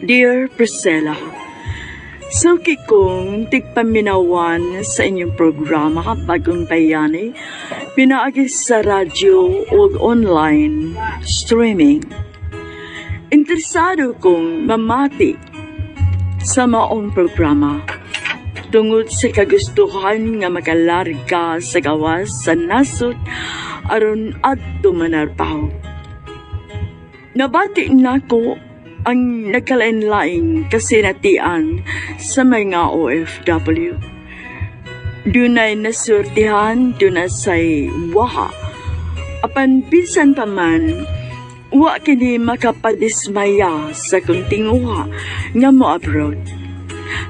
Dear Priscilla, suki kong tigpaminawan sa inyong programa bagong bayani, pinaagi sa radyo o online streaming. Interesado kong mamati sa maong programa tungod sa kagustuhan nga makalarga sa gawas sa nasod aron adto manarpaw. Nabati nako ang nagkalain-laing kasinatian sa mga OFW. Dunay nasurtihan, dunay say waha. Apan bisan pa man, wa kini makapadismaya sa kuntinguha nga mo abroad.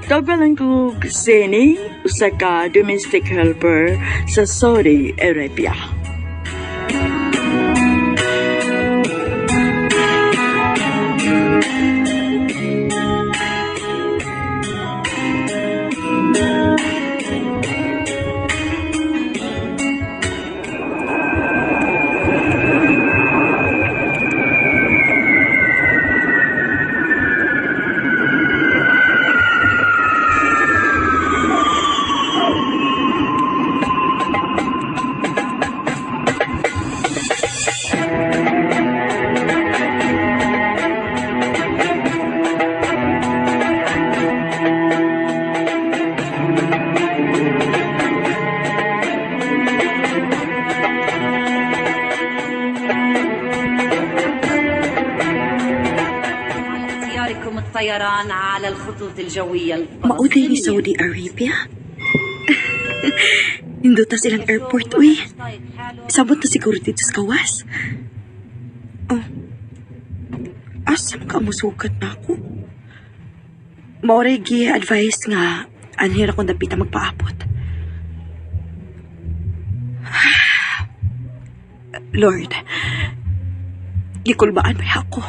Tawagalan ko Zeni, usa ka domestic helper sa Saudi Arabia. الطيران على الخطوط الجوية Maudi ni Saudi Arabia? Hinduta silang airport, uy. Sabot na siguro dito sa kawas. Oh. Asam ka musukat na ako? Maurigi advice nga anhira kong dapita magpaabot. Lord, gikulbaan ba ako?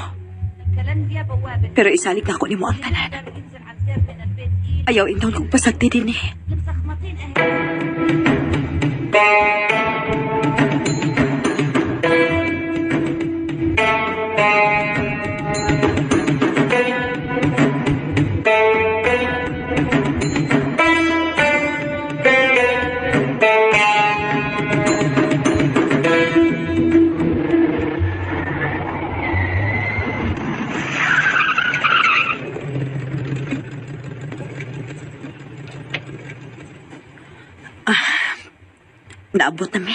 Pero isalig na ako ni mo ang tanan. Ayaw indang kong pasagti din eh. Naabot na, me.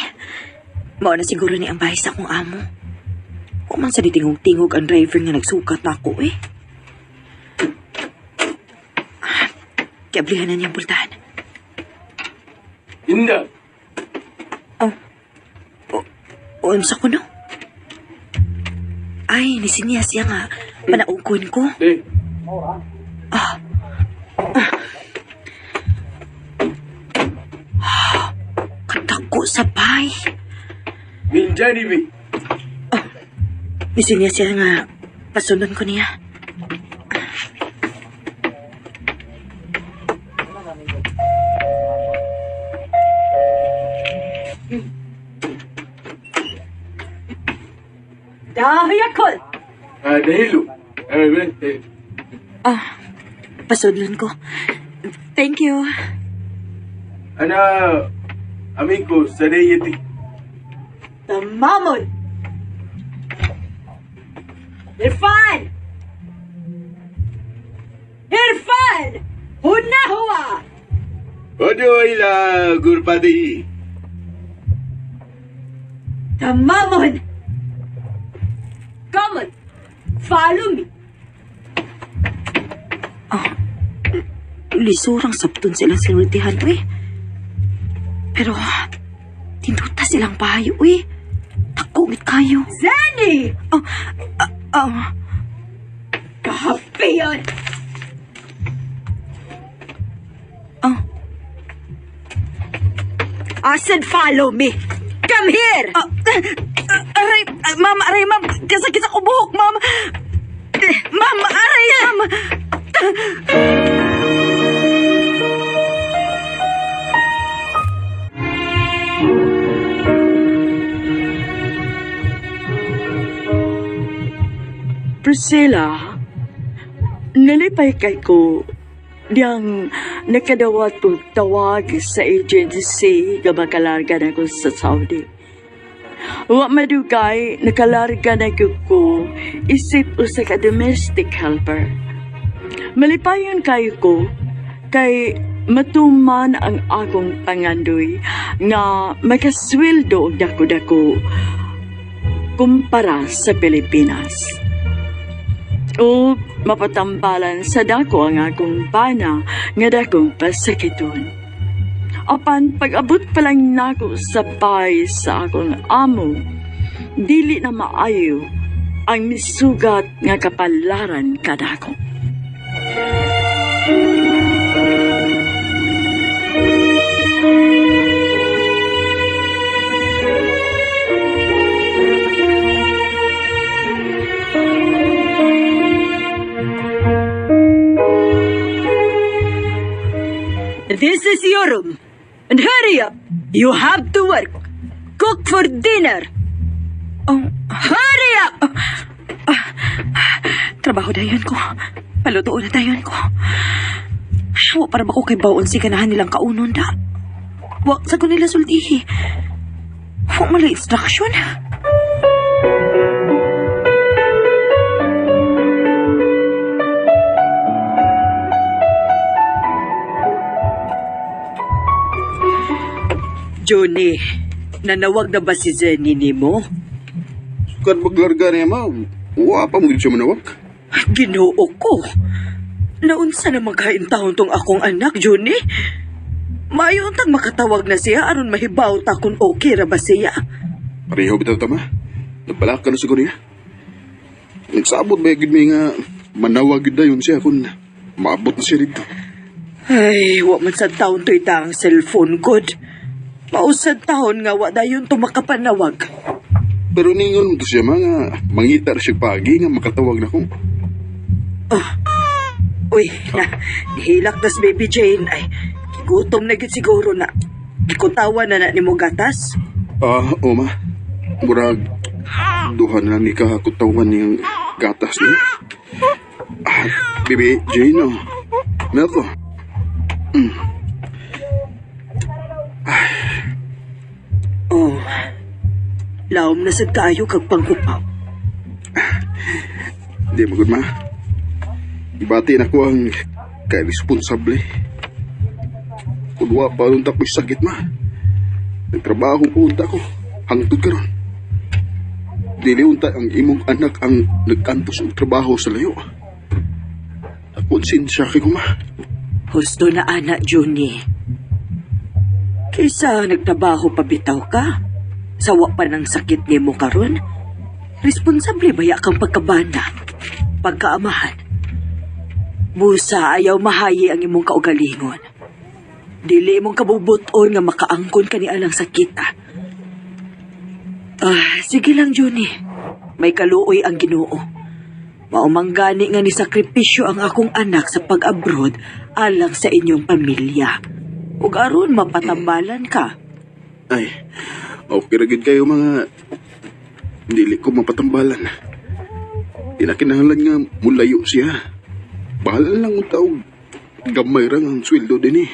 Mao na siguro ni ang bahay sa akong amo. Kung man sa ditingog-tingog ang driver nga nagsukat na ako, eh. Kiablihan na niyang bultahan. Inda! Unsa ko, no? Ay, nisinya siya nga. Panaugkon ko. Katako sa bay. Minjani, bi. Nisinya siya nga. Pasunod ko niya. Dahil Dahilo. Pasudlan ko. Thank you. Ana, amigo, sa dayati. Tamamon! Irfan! Irfan! Huna huwa! Odo ila, gurpati. Tamamon! Come on! Follow me! Lisurang sabton silang sinultihan, uy. Pero, tinduta silang pahayo, uy. Takungit kayo. Zeni! Kahapi yun! I said follow me! Come here! Aray, ma'am. Kasakit ako buhok, ma'am. Ma'am, aray, ma'am. Priscilla, Nalipay kay ko diyang nakadawat kong tawag sa agency nga makalarga na ko sa Saudi. Wa madugay, nakalarga na ko isip usa ka domestic helper. Malipayon kayo ko kay matuman ang akong pangandoy nga makasweldo og dako-dako kumpara sa Pilipinas. O mapatambalan sa dako ang akong bana nga dakong pasakiton. Apan pag-abot pa lang nako sa bahay sa akong amo, dili na maayo ang misugat nga kapalaran kadako. This is your room. And hurry up. You have to work. Cook for dinner. Oh, Hurry up! trabaho dayon ko. Palutuon na dayon ko. Wa para ba ko kay bawon si ganahan nilang kaunon da. Wa sa ko nila sultihi. Wa mali instruction. Johnny, nanawag na ba si Jenny ni mo? Kan maglarga niya, ma. Wa pa mo siya manawag. Ginoo ko. Naunsa na magkaintahon tong akong anak, Johnny? Mayon tang makatawag na siya aron mahibaw ta kung okay ra ba siya. Pareho bitaw tama. Nagbalak ka na siguro niya. Nagsabot ba yun may nga manawag yun dayon siya kung maabot na siya dito. Ay, wa man sa taon to'y ang cellphone god. Mausad taon nga wa dayon to makapanawag. Pero ningon mo to siya, mga mangita siya pagi nga makatawag na ko. Uy, nihilak na si Baby Jane. Ay, gutom na gid siguro na. Ikutawan na ni mo gatas. Oo ma. Murag, duha na ni kakutawan niyang gatas niya. Bibi, Jane, oh. Milk, oh. Oh, laom na sad kaayo kag pangkupaw. Di magod ma. Ibati na ko ang ka-responsable. Kudwa pa nung tako'y sakit ma. Nagtrabaho po unta ko. Hangtod ka ron. Dili unta ang imong anak ang nagkantos ng trabaho sa layo. Nakonsensya kay ko ma. Husto na anak, Johnny. Kaysa nagtrabaho pa bitaw ka, sawa pa ng sakit ni mo karon, responsable baya kang pagkabana, pagkaamahan. Busa ayaw mahayi ang imong kaugalingon. Dili imong kabubuton nga makaangkon ka ni alang sakit. Sige lang, Johnny. May kaluoy ang Ginoo. Maumanggani nga ni sakripisyo ang akong anak sa pag-abroad alang sa inyong pamilya. Ug aron mapatambalan ka. Ay, okay ra gid kayo mga dili ko mapatambalan. Tinakinahanglan nga mulayo siya. Bahala lang ang taog. Gamay ra ang sweldo din eh.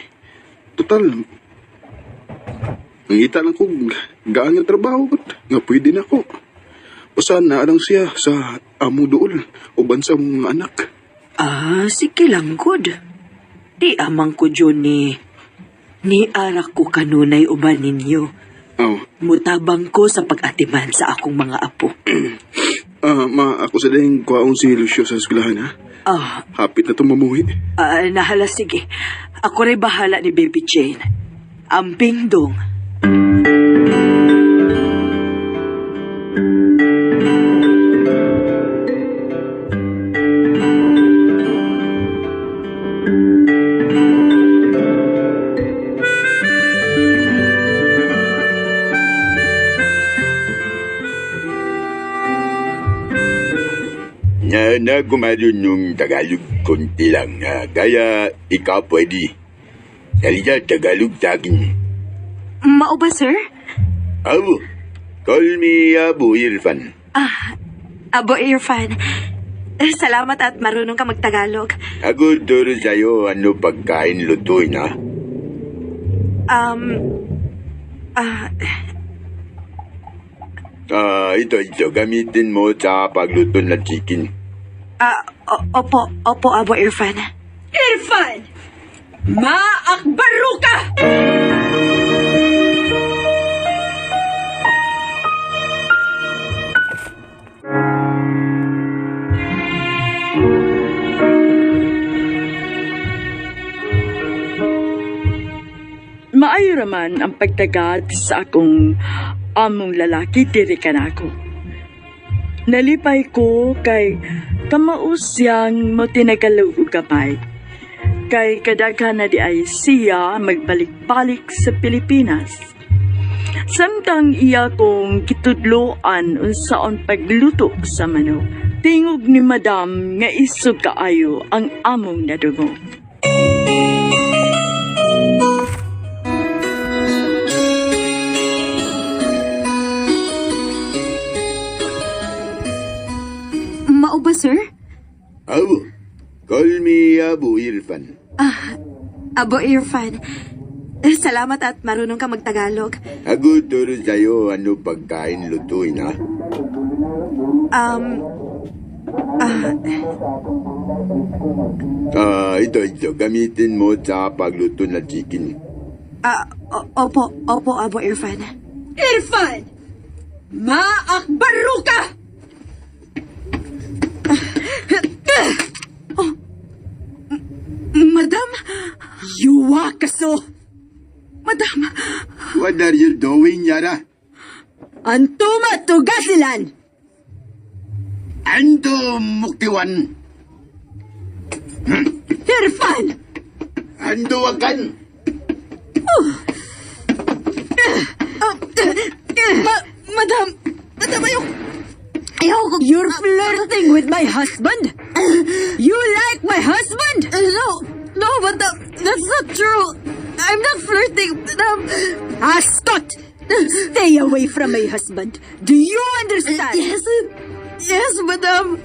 Total, nangita lang ko gaan nga trabaho nga pwede na ko. Usan na lang siya sa amo dool o bansa mong anak. Sige lang, good. Di amang ko, Johnny. Ni arak ko kanunay uban ninyo. Oh. Mutabang ko sa pag-atiman sa akong mga apo. Ma, ako sa dahing kwaon si Lucio sa eskwelahan, ha? Hapit na itong mamuhi. Nahala, sige. Ako rin bahala ni Baby Jane. Amping dong. Na gumadun yung Tagalog konti lang kaya ikaw pwede. Salita Tagalog sa akin. Mao ba, sir? Call me Abu Irfan. Abo Irfan. Salamat at marunong ka magtagalog. Ako turo sa'yo ano pagkain lutuin, ha? Ito, gamitin mo sa pagluto ng chicken. Opo, Abo Irfan. Irfan! Maakbaro ka! Maayo raman ang pagtagad sa akong among lalaki diri kanako. Nalipay ko kay kamausyang mo tinagalaw og gamay. Kay kadaghan na di ay siya magbalik-balik sa Pilipinas. Samtang iya kong kitudloan unsaon pagluto sa manok. Tingog ni Madam nga isog kaayo ang among nadungo. Mao ba, sir? Abo, call me Abu Irfan. Abo Irfan. Salamat at marunong ka magtagalog. Ako turo sa'yo ano pagkain lutuin, ha? Ito, gamitin mo sa pagluto ng chicken. Opo, Abo Irfan. Irfan! Maakbaro ka! Madam! Yuwa kaso! Madam! What are you doing, Yara? Antuma tugasilan! Ando muktiwan. Irfan! Ando akan. Madam! Madam, ayoko. You're flirting with my husband? You like my husband? No, madam. That's not true. I'm not flirting, madam. Scott! Stay away from my husband. Do you understand? Yes, madam.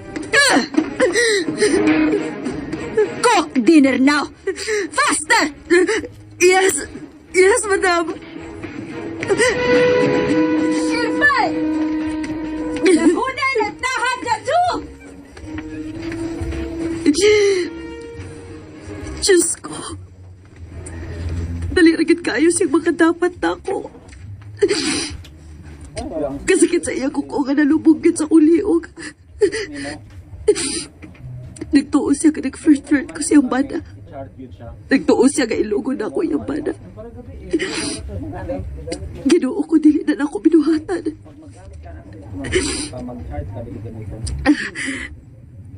Cook dinner now! Faster! Yes, madam. Irfan! Nahunan at nahan ka to! Diyos ko. Daliragit kayo siyang makadapat na ako. Kasakit sa iya ko nga nalubugit sa uliog. Nagtuo siya ka nag-flirt ko siyang bana. Nagtuo siya nga ilugon ako yung bana. Ginoo ko, dili na ako binuhatan.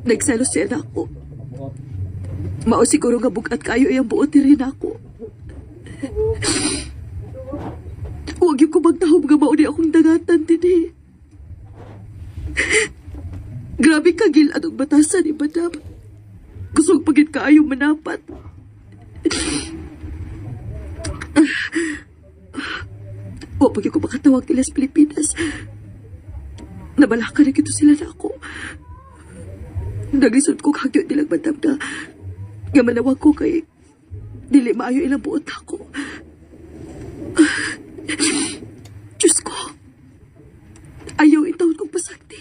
Nagselos siya na ako. Mao siguro nga bugat kayo yung buot rin ako. Huwag yung kumagtahom nga mauni akong dagatan din eh. Grabe kagil anong batasan ni madam. Kusog pagit kaayo manapat. Huwag pag yung makatawag nila sa Pilipinas. Nabalaka na kito sila na ako. Naglisod ko kagyo nilang madam na nga manawag ko kay dili maayo ilang buot ako. Diyos ko, ayaw itawon kong pasakti.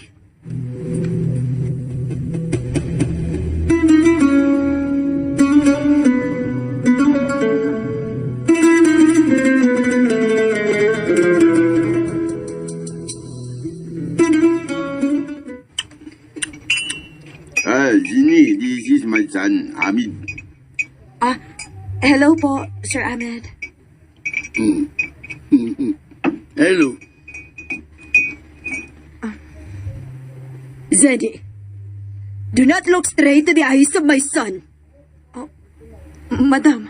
Zini, this is my son, Hamid. Hello po, Sir Ahmed. Hello. Zeddy, do not look straight to the eyes of my son. Madam.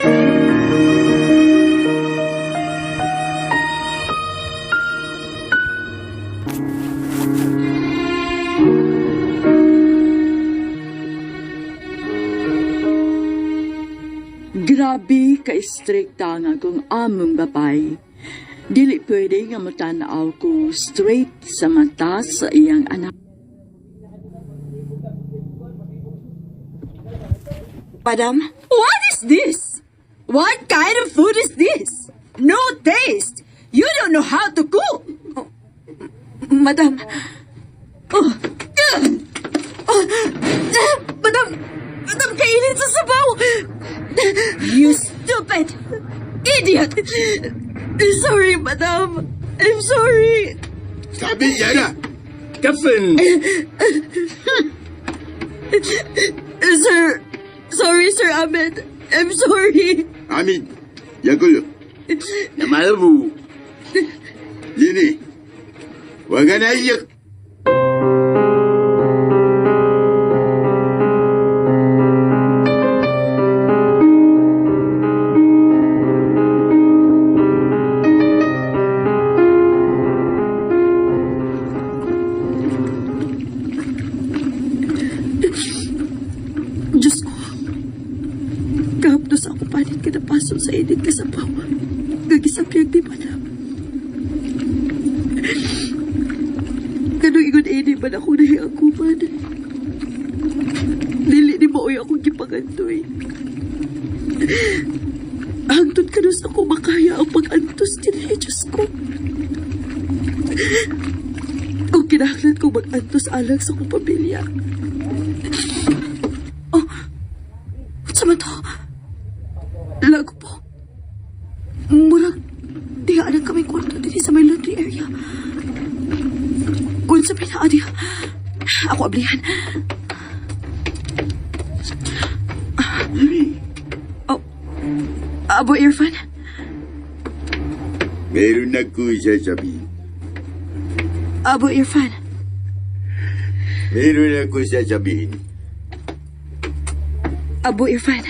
Grabe ka-strikta nga kung among babay. Dili pwede nga matanaw ko straight sa mata sa iyang anak. Madam? What is this? What kind of food is this? No taste. You don't know how to cook. Madam? Madam! Madam, kainin sa sabaw! You stupid idiot. Sorry, madam. I'm sorry. Sabi niya na. Kapin. Sir, sorry, Sir Ahmed. I'm sorry. Amin, yagulo. Namalabu. Lini, wag ka na iyak. Diyos ko. Kahapdos ako panit ka na paso sa edit ka sa bawa. Gagisapyag di madam. Kanong ingon edit man ako nahiaguman. Dili ni maoy akong gipagantoy. Hangtod kanus ako makaya ang pag-antos din Diyos ko. Kung kinahanglan kong mag-antos alang sa kong pamilya. Sama to. Lago po. Murag, dihaanan kami kwarto din sa may laundry area. Kung sa pinaan diha, ako ablihan. Oh, Abo Irfan? Meron ako sasabihin. Abo Irfan? Meron ako sasabihin. Abo Irfan?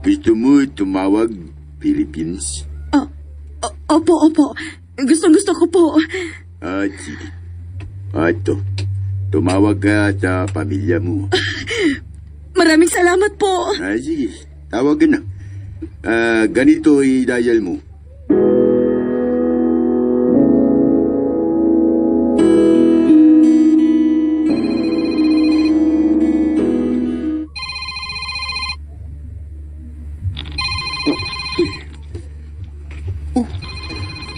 Gusto mo tumawag Philippines? Opo. Gusto ko po. Sige. Ato, tumawag ka sa pamilya mo. Maraming salamat po. Sige, tawag ka na. Ganito i-dial mo.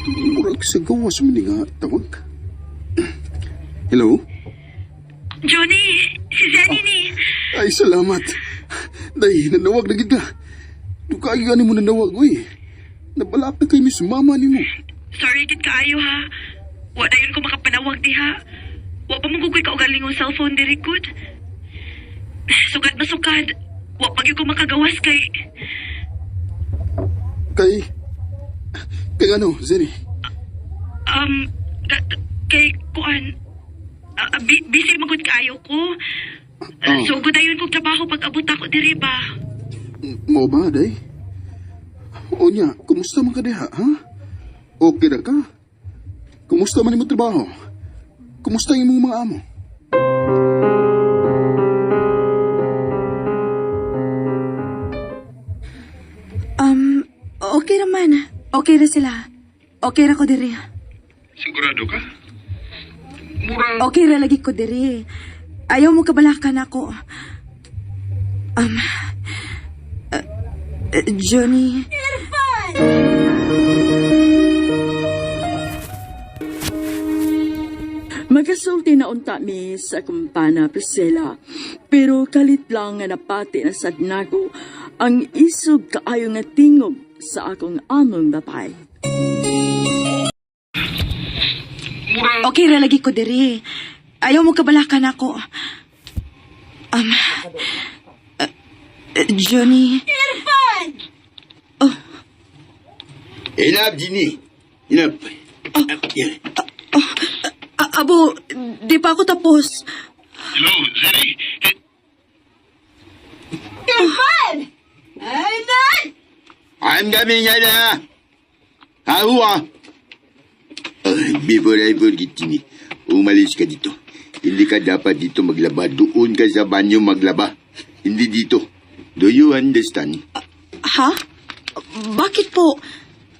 Murag sa gawas mo nga tawag. Hello? Johnny, si Zenny ni. Ay, salamat. Dahil nanawag na kita. Dukayo ani mo nanawag, uy. Nabalak na kay Miss Mama ni mo. Sorry gid kaayo ha. Wa dayon ko makapanawag diha. Wa pa magugoy ka og galingong cellphone diri good. Sugad na sugad. Wa pa gyud ko makagawas kay Kay ano, Zenny? kay kuan. Busy magud kaayo ko. So gudayon kog trabaho pag abot ako diri ba. Mo ba, day? O niya, kumusta man ka diha, ha? Okay na ka? Kumusta man mo trabaho? Kumusta yung mga amo? Okay naman. Okay na sila. Okay ra ko diri. Sigurado ka? Okay ra lagi ko diri. Ayaw mo kabalakan ako. Johnny. Magasulti na unta mi sa kumpana Priscilla, pero kalit lang nga napati na sad nako ang isog kaayo nga tingog sa akong among babae. Okay ra lagi ko diri. Ayaw mo kabalakan ako. Johnny. Enough, Ginny. Enough. Yan. Abo, di pa ako tapos. Hello, Zenny. I'm coming, Yana. Ahua. Before I forget, Ginny, umalis ka dito. Hindi ka dapat dito maglaba. Doon ka sa banyo maglaba. Hindi dito. Do you understand? Ha? Bakit po?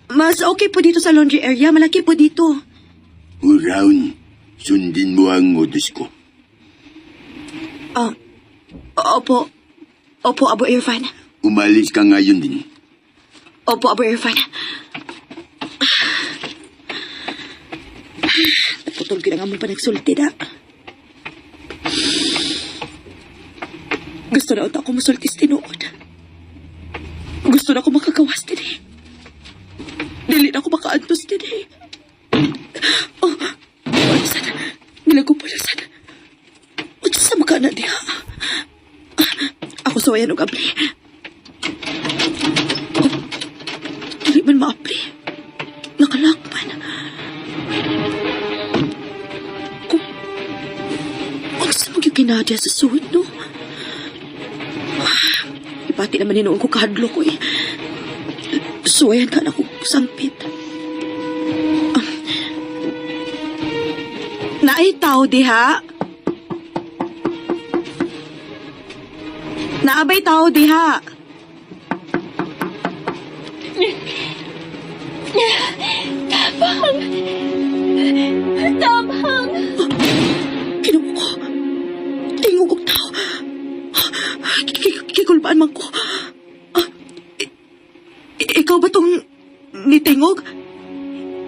Mas okay po dito sa laundry area. Malaki po dito. Uraon, sundin mo ang utos ko. Opo. Opo, Abo Irfan. umalis ka ngayon din. Opo, Abo Irfan. Naputol ka na nga mo pa nagsulti na. Gusto na ako musultis tinuod. Gusto na ako makagawas din eh. Dili na ako makaantos din eh. Oh, palasan. Nilago palasan. O Diyos sa makana diha. Ako sawayan og abli. Oh, dili man maapli. Nakalakpan. Kung sa magyukinadya sa suod, no? Ipati naman ninoon ko kahadlo ko eh. Suwayan ka na ko sangpit. Naay tao diha. Naabay tao diha. Tabang! Kinumo ko. Tingog og tao. Kikulbaan man ko. Ikaw ba tong nitingog?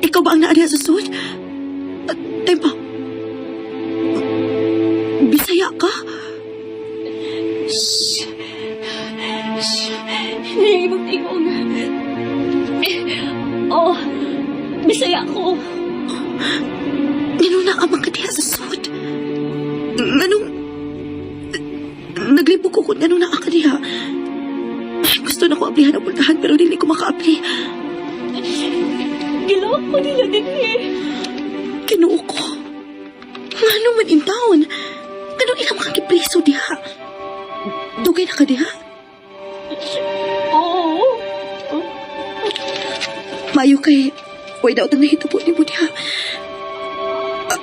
Ikaw ba ang naadiha sa suod? Tempa. Bisaya ka? Hindi mo tingog. Oh, Bisaya ko. Ganun na ka magkadiha sa suod. Ganun... Naglibog ko kung ganun na ka diha. Gusto na ko aplihan ang pultahan pero hindi ko maka-apli. Gilawak ko nila din eh. Kinuo ko. Nga man in town. Ganun ilang makakipreso diha. Dugay na ka diha. Oo. Mayo kay... Huwag daw itang nahitabo ni mo diha.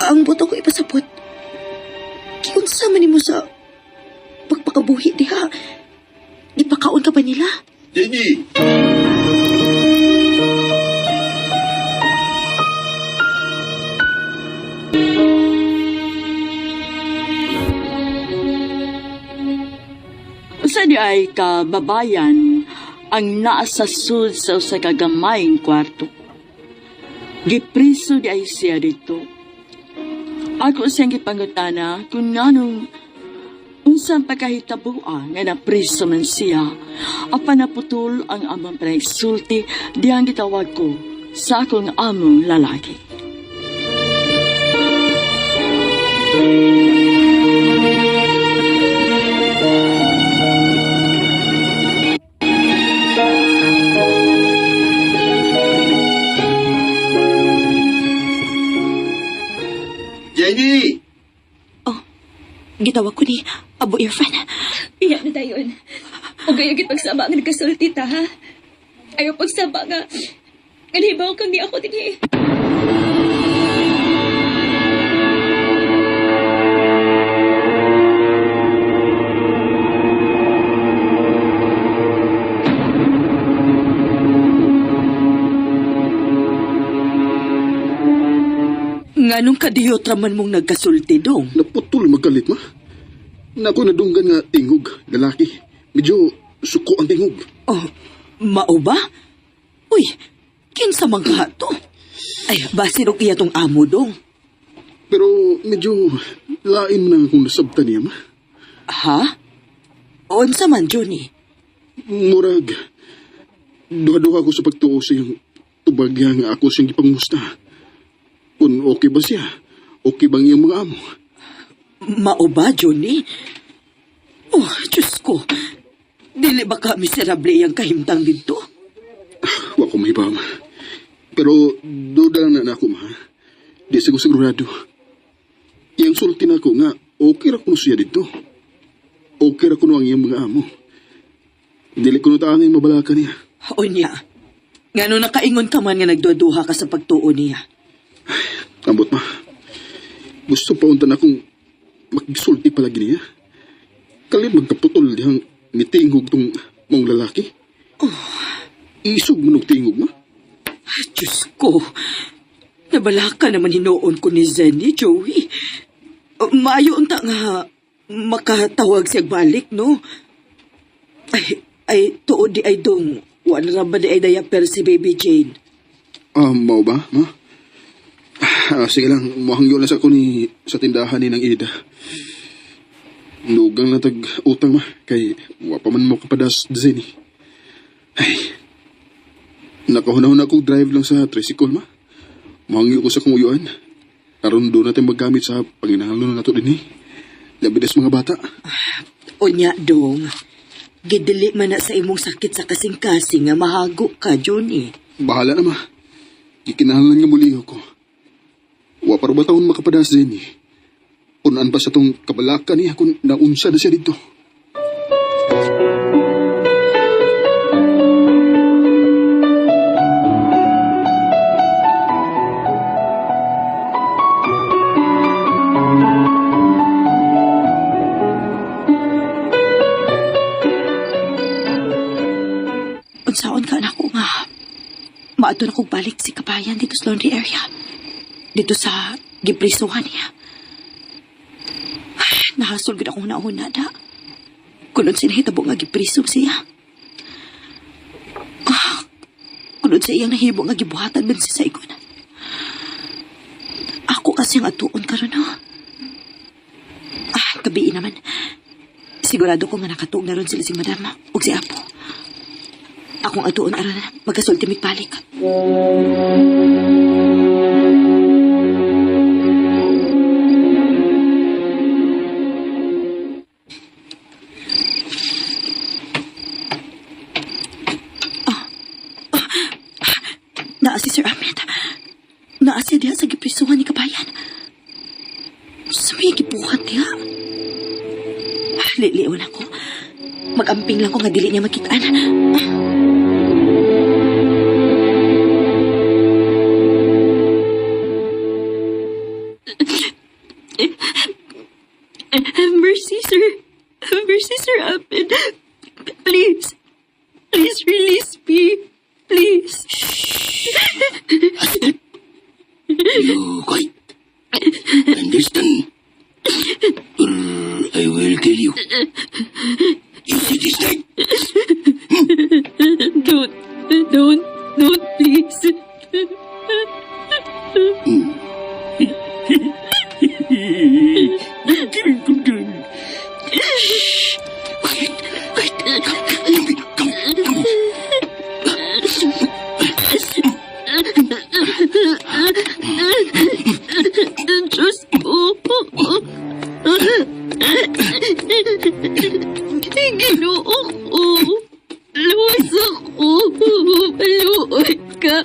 Ang boto ko ipasapot. Kiunsa man ni mo sa... Pagpakabuhi diha. Ipakaon ka ba nila? Jenny! Sa di ay kababayan ang nasa sud sa usa ka gamayng kwarto. Gipriso di ay siya dito. Ako siyang gipangutana kung nanong unsang pagkahitabuan nga napriso man siya apan naputol ang among panagsulti diyang gitawag ko sa akong among lalaki. Jenny! Gitawag ko ni Abu Irfan. Iya na dayon. O gayagit pagsaba nga nagkasulti ta, ha? Ayaw pagsaba nga. Kanibaw kang di ako din eh. Nganong kadiyot raman mong nagkasulti dong? Naputol magkalit ma. Nako nadunggan nga tingog, lalaki. Medyo suko ang tingog. Oh, mao ba? Uy, kinsa man ka to? Ay, basin og iya tong amo dong. Pero medyo lain mo na akong nasabtan niya ma. Ha? Unsa man, Johnny? Murag, duha-duha ko sa pagtuo sa iyang tubagya nga ako siyang ipangmusta. Kung okay ba siya? Okay bang iyang mga amo? Mao ba, Johnny? Oh, Diyos ko. Dili ba ka miserable iyang kahimtang dito? Wa ko may ma. Pero duda lang na ako ma. Di sigurado. Iyang sulti na ako nga okay ra kuno siya dito. Okay ra kuno ang iyang mga amo. Dili ko tanging mabalakan niya. Unya, ngano nakaingon ka man nga nagduduha ka sa pagtuo niya? Ambot ma. Gusto pa untan akong magsulti palagi niya. Kalim magkaputol diyang nitingog tong mong lalaki. Isog mo nung tingog ma. Diyos ko. Nabalaka naman hinoon ko ni Zenny, Joey. Maayo unta nga makatawag siya balik, no? Ay, Ay, tuod di ay dong. Wala na ba di ay diaper si Baby Jane? Mau ba, ma? Sige lang, mahangyo lang sa ako sa tindahan ni ng Ida. Nugang na tag-utang, ma. Kay, wapa man mo kapadas din eh. Ay, nakahunahon akong drive lang sa tricycle, ma. Mahangyo ko sa kong uyuan. Aron doon natin maggamit sa panginahanglan na nato din eh. Labi na sa mga bata. Unya, dong. Gidili man na sa imong sakit sa kasing-kasing nga mahago ka, Johnny. Bahala na, ma. Ikinahanglan nga muliho ko. Wa para ba taon makapadas din eh. Unaan pa sa tong kabalakan niya kung naunsa na siya dito. Unsaon ka na ko nga. Maadto na kong balik si kabayan dito sa laundry area. Dito sa giprisuhan niya. Nahasol gud akong nauna da. Kunod sinahitabo nga gipriso siya. Kunod sa iyang nahibo nga gibuhatan din sa igon. Ako kasi nga tuon karon no. Kabiin naman. Sigurado ko nga nakatuog na ron sila si Madam ug si Apo. Akong atuon aron magkasulti balik. Naa si Sir Ahmed. Naa siya diha sa giprisuhan ni kabayan. Sa may gibuhat diha. Liliwan ako. Mag-amping lang ko nga dili niya makitaan. Mercy, sir. Mercy, Sir Ahmed. Please. Please release me. Please. You quiet. Understand? Or I will kill you. You see this night? Don't, please. Shh. Quiet. Come. Diyos ko. Ginoo ko. Luwas ako. Maluot ka.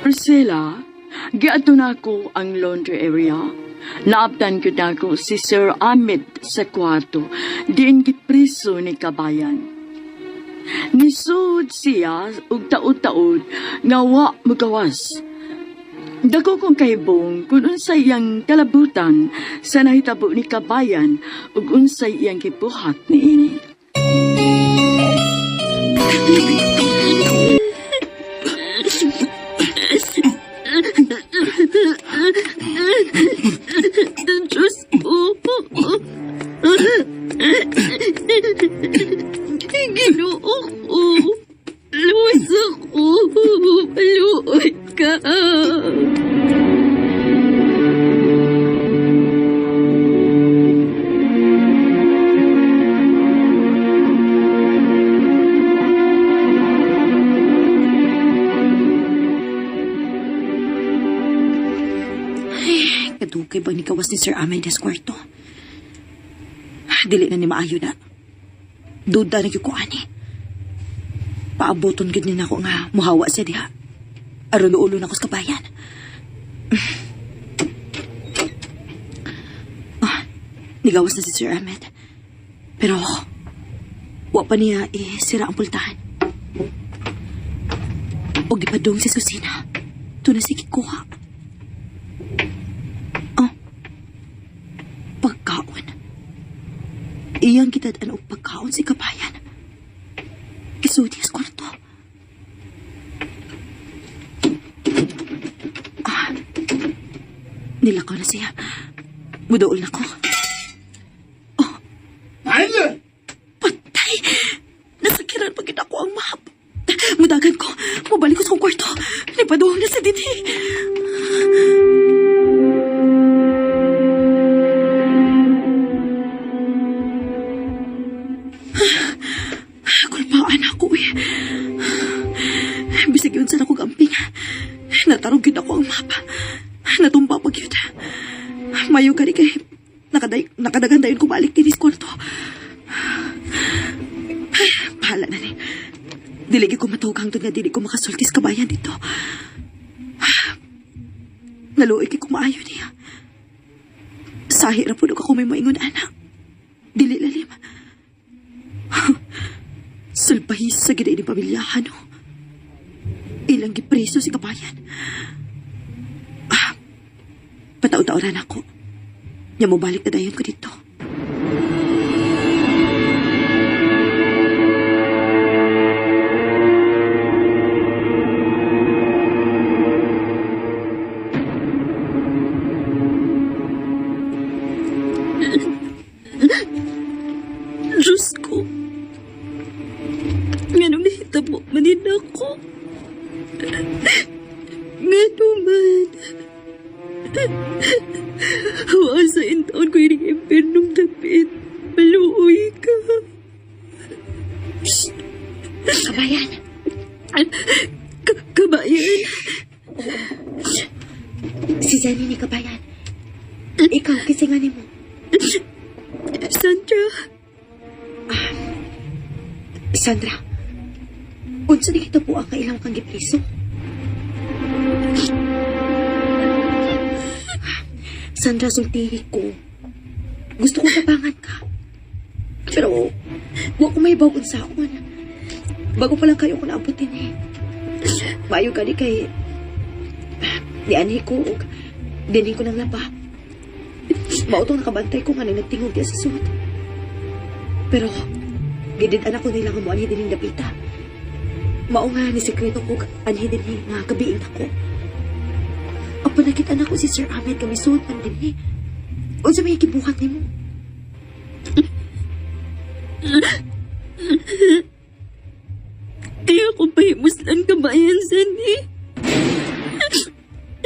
Priscilla, giadto na ako ang laundry area. Naabtan ko na ako si Sir Ahmed sa kwarto, diin gipriso ni kabayan. Nisud siya og taod-taod nga wa magawas. Dako kong kahibong kung unsay iyang kalabutan sa nahitabo ni kabayan ug unsay iyang gibuhat niini. Diyos ko. Ginoo ko. Luwas ako. Maluot ka. Kadugay bang nikawas ni Sir Ahmed sa kwarto? Dili na ni maayo na. Duda na yung kuha ni. Paaboton gud ni nako nga muhawa siya diha. Aron ulo na ko sa kabayan. Nigawas na si Sir Ahmed. Pero, wa pa niya sira ang pultahan. O gipadong si Susina. Ito na si Kikuha. iyang gitadaan og pagkaon si kabayan. Isulti sa kwarto. Nilakaw na siya. Mudool na ko. Ano? Patay! Nasakiran pagid ako ang map. Mudagan ko. Mubalik ko sa akong kwarto. Nipaduhong na sa didi. Kulpaan ako eh. Bisag yun sa akong gamping. Natarong yun ako ang mapa. Natumpa pag yun. Mayo ka ni kay nakadagan dayon ko balik din is kwarto. Bahala na ni. Diligi ko matuog hangtod nga dili ko makasultis kabayan dito. Naluoy kay kumaayo niya. Sahira po ako may maingon anak. Dili lalim. Sulpahis sa gina ni pamilyahan, no? Ilang gipreso si kabayan. Pataon-taonan ako. Nya mo balik na dayon ko dito. Diyos ko. Nga nung nahitabo manin ako. Nga naman. Huwag sa intaon ko yung impernong dapit. Maluoy ka. Kabayan. Kabayan. Si Jenny ni Kabayan. Ikaw, kisinganin mo. Sandra. Sandra, unsa di kita po ang kailang kang gipriso? Sandra, sultihi ko. Gusto ko tabangan ka. Pero, huwag ko may bawon sa akon. Bago pa lang kayo ko naabutin eh. Mayo ka di kay... Di anhi ko, dinig ko ng laba. Mautong nakabantay ko nga nang nagtingog niya sa suot. Pero, gidid-anak ko nila nga mo anhi din yung dapita. Mao nga ni sekreto ko anhi din nga kabiing ako. Ang panakita na ko si Sir Ahmed kami suot man din eh. O sa may kibuhat ni mo. Kaya ko pahimuslan kabayan, Sandy.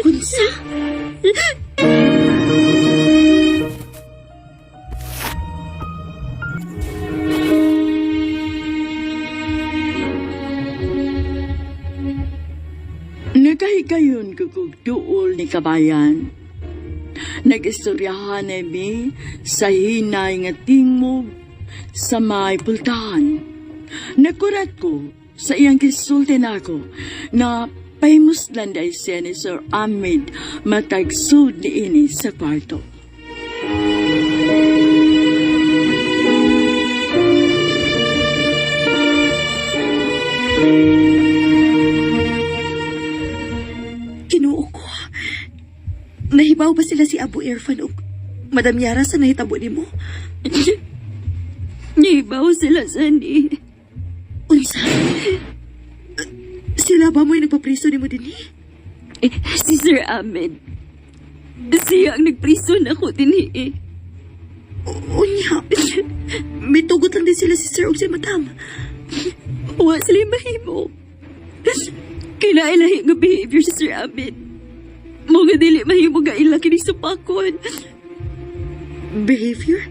Unsa? Nagkahigayon kukugduol ni kabayan. Nag-istoryahan na mi sa hinay nga tingmog sa may pultahan. Nakurat ko sa iyang kisulti na ako na pahimuslan day siya ni Sir Ahmed matagsud ni ini sa kwarto. Kinuo ko. Nahibaw ba sila si Abu Irfan o Madam Yara sa nahitabo ni mo? Nibaw sila, Sandy. Unsa? Sila ba mo yung nagpapriso ni mo din eh? Si Sir Ahmed. Siya ang nagpriso na ako din eh. Unya. May tugot lang din sila si Sir og si Madam. Wa sila mahimo. Kinailahi nga behavior si Sir Ahmed. Mga dili mahimo ga ila kini supakon. Behavior?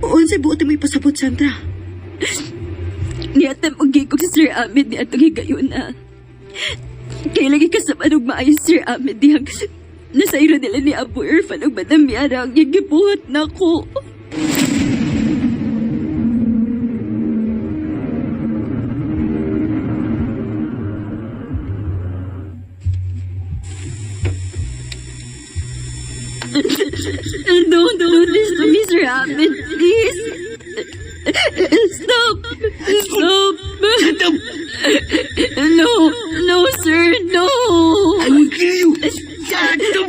Unsay buot mo ipasabot, Sandra? Niyatam og gikog si Sir Ahmed ni atong higayon na. Kaya lagi kasaban og maayo si Sir Ahmed dihang nasayro nila ni Abu Irfan og Madam Yara ang gigibuhat na ko. Don't do this to me, Sir Ahmed, please. Stop! Stop! No, sir, no! I will kill you! Shut up!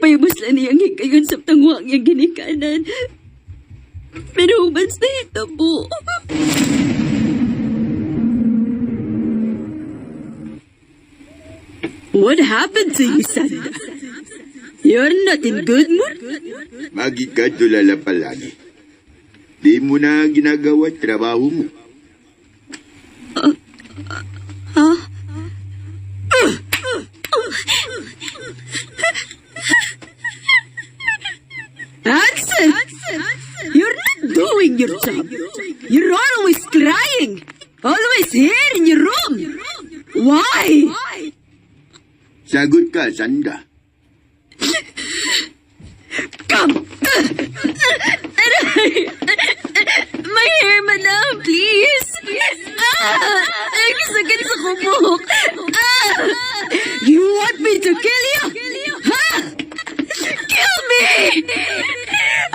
Gipayubos lang niyang higayon sa tangwang niyang ginikanan. Pero humans na hitabo. What happened to you, Sandra? You're not in good mood? Magikadulala palagi. Di mo na ginagawa trabaho mo. Hudson! You're not doing your job. You're always crying. Always here in your room. Why? Sagot ka, Sandra. Come! My hair, madam, please! Ang sakit sa kubok! You want me to kill you? Huh? Kill me!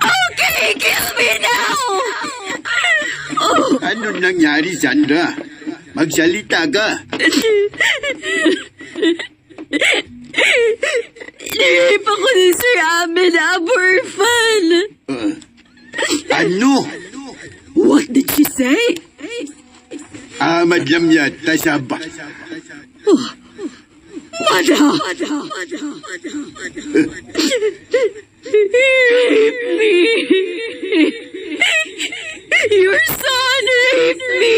Okay, kill me now! Ano nangyari, Sandra? Magsalita ka. Nahihip ako ni Sir Ahmed Aborfan! Ano? What did she say? Ahmad Lamyat, tasaba. Madam! He raped me! Your son raped me!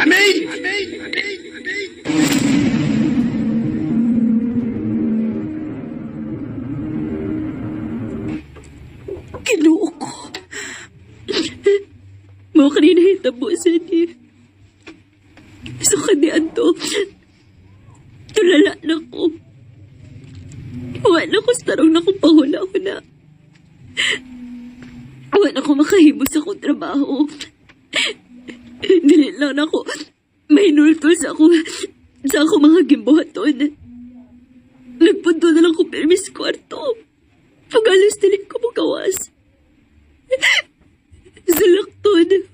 Amen! Kinuo ko. Mga kanina hitabo sa niya. So kandian to. Tulala na ko. Wala ko starong na kong pahula-hula. Wala ko makahimo sa akong trabaho. Dili lang ako mahinultol sa ako mga gimbuhaton. Nagpunto na lang ko permis kwarto. Pag-alas dili ko magawas. Sa lakton.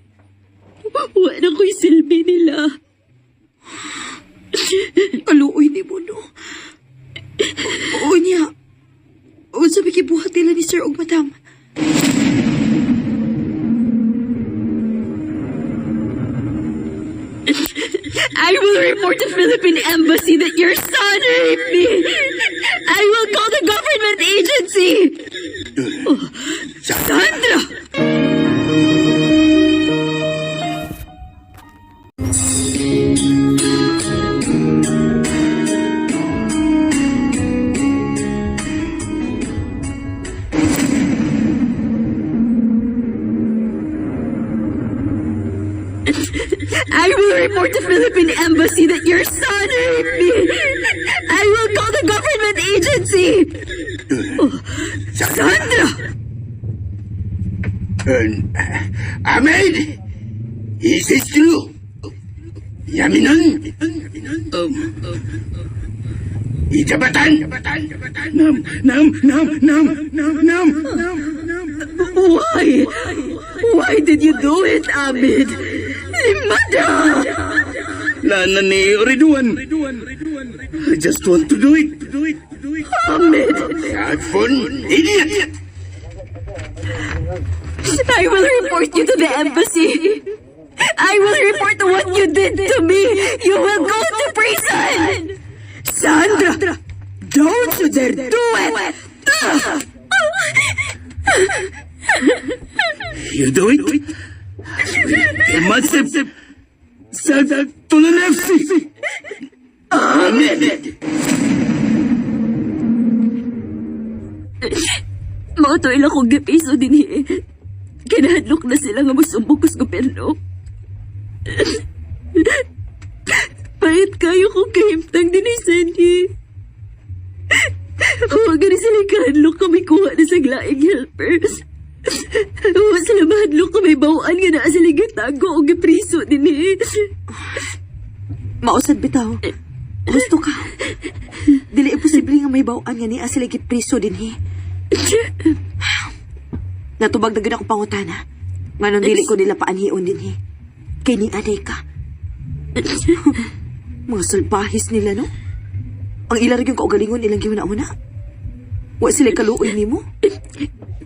Wala ko'y silbi nila. Kaluoy ni mo, no? Oo niya. O sabi kibuhat nila ni Sir og Madam. I will report to Philippine Embassy that your son raped me. I will call the government agency. Sandra! I will report to Philippine Embassy that your son raped me. I will call the government agency. Sandra! Ahmed! Is this true? Yaminan? Ijabatan? Nam. Why? Why did you do it, Ahmed? Limada! Lana ni Ridwan. I just want to do it. Ahmed! Headphone? Idiot! I will report you to the embassy. I will report what you did to me. You will go to prison. Sandra, don't you dare do it. You do it? You must have said that to the FC. Ahmed! Mauto ilang kong gipiso din eh. Kinahadlok na sila nga musumbog kus gobyerno. Pahit kayo kong kahimtang din ni Sandy. Huwag na sila kahadlok kami kuha na sa glaing helpers. Huwag sila mahadlok kami bawaan nga na sila gitago o gipriso din eh. Mausad bitaw. Gusto ka. Dili imposible nga may bawaan nga ni asila git priso din hi. Natubag na gid ako pangutana. Nganong dili ko nila paanhion din hi. Kay ni aday ka. Mga salbahis nila, no? Ang ilarag yung kaugalingon ilang giuna-una. Wa sila kaluoy nimo?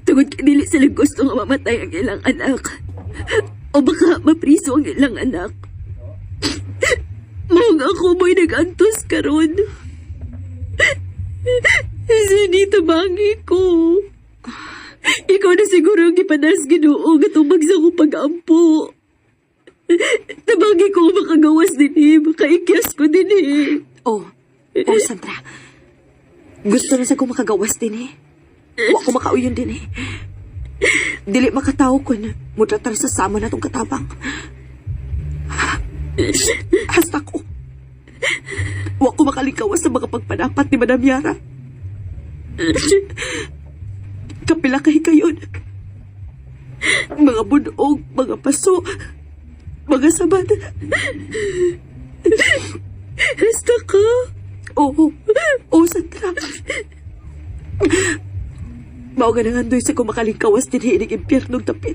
Tungod kay dili sila gusto nga mamatay ang ilang anak. O baka mapriso ang ilang anak. Mao nga ako mo'y nag-antos karon. Sini tabangi ko. Ikaw na siguro ang ipanas Ginoo nga tubag sa akong pag-ampo. Tabangi ko makagawas din makaikyas ko din Oh, Sandra. Gusto na sa ko makagawas din Wa ko makauyon din Dili makataw ko na mutratar sa sama na tong katabang. Hasta ko. Wa ko makalikawas sa mga pagpanapat ni Madam Yara. Kapila kayon. Mga bunog, mga paso, mga sabat. Hasta ka? Oo, Sandra. Mao nga nangandoy sa kumakalingkawas din hinig impyernong tapit.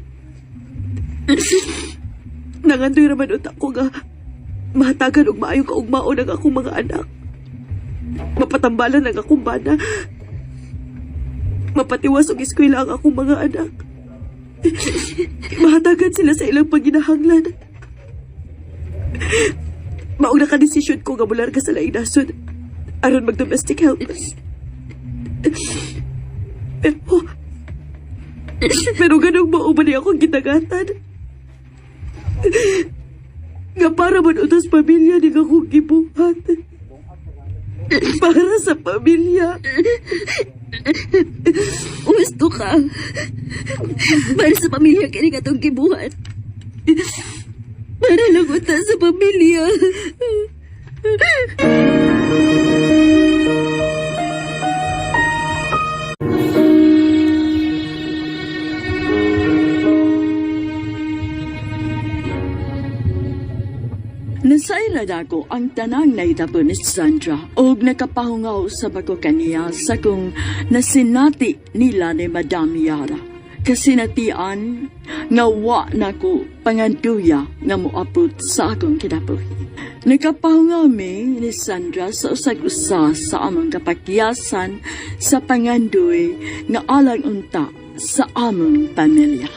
Nangandoy raman utak ko nga mahatagan og maayong kaugmaon ang akong mga anak. Mapatambalan ang akong bana. Mapatiwas og eskwela ang akong mga anak. Mahatagan sila sa ilang pagginahanglan. Maong nakadesisyon ko nga mularga sa lainason aron mag-domestic helpers. Pero ganong maumani akong gitagatan. Nga para manutos pamilya ni akong gibuhat. Para sa pamilya. Gusto ka? Para sa pamilya kini nga itong gibuhat. Para lang uta sa pamilya. Nasaila dako ang tanang naitabo ni Sandra o nakapahungaw sa bago kaniya sa kung nasinati nila ni Madam Yara. Kasinatian nga wa nako panganduya nga moapot sa akong kinabuhi. Nakapahungaw mi ni Sandra sa usag-usa sa among kapakyasan sa pangandoy nga alang unta sa among pamilya.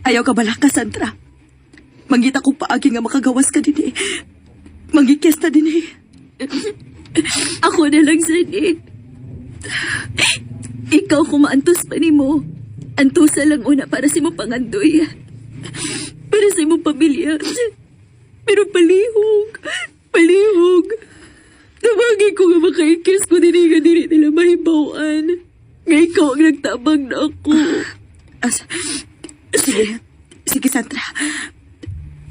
Ayaw ka bala ka, Sandra. Mangita kong paagi nga makagawas ka din Mangikyas na din Ako na lang, Sani. Ikaw kumaantos pa ni mo. Antusa lang una para sa mo pangandoy. Para sa mo pamilya. Pero palihog. Tabagi ko nga makaikis ko din nga dili nila mahibawaan. Nga ikaw ang nagtabang na ako. Sige, Sandra.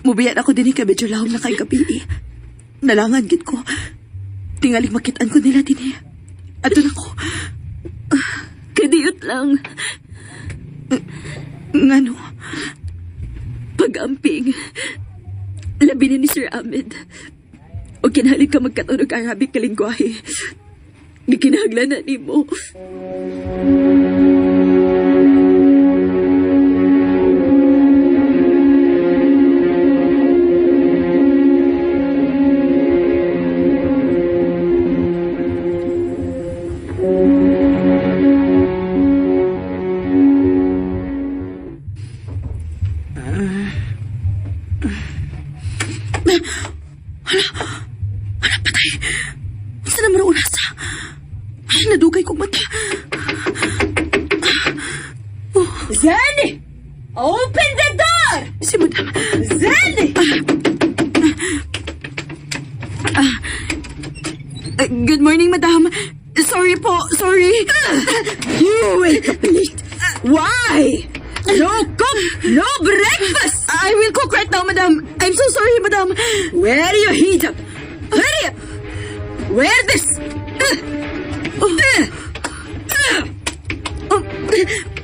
Mubiyan ako din ka medyo lahom na kay gabi. Nalangan gid ko. Tingaling makitaan ko nila din Adun ako. Kadiyot lang. Ngano? Pag-amping. Labi na ni Sir Ahmed. O kinahalik ka magkatunog Arabic kalingwahe. Di kinahaglan na ni mo. Nadugay kong mata. Zeni! Open the door! Si Madam. Zeni! Good morning, Madam. Sorry po, sorry. You wake up late. Why? No cook, no breakfast! I will cook right now, Madam. I'm so sorry, Madam. Wear your hijab. Hurry up! Wear this!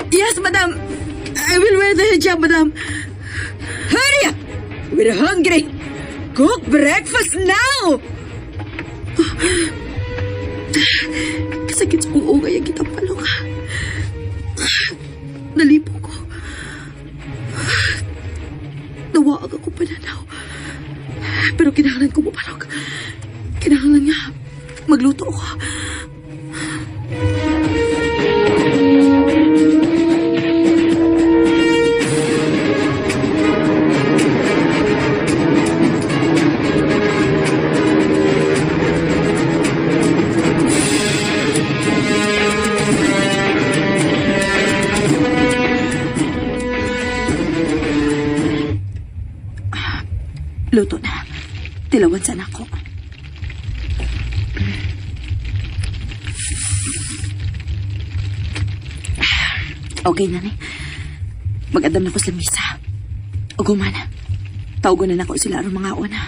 Yes, Madam. I will wear the hijab, Madam. Hurry up! We're hungry. Cook breakfast now! Kasakit sa uugay ang kitang palong. Nalipo ko. Nawaag ako pananaw. Pero kinahanglan ko mapalog. Kinahanglan nga magluto ko. Luto na. Tilawan sana ako. Okay na ni. Mag-adam na ko sa misa. O gumana. Tawagon na ako sila aron mga una.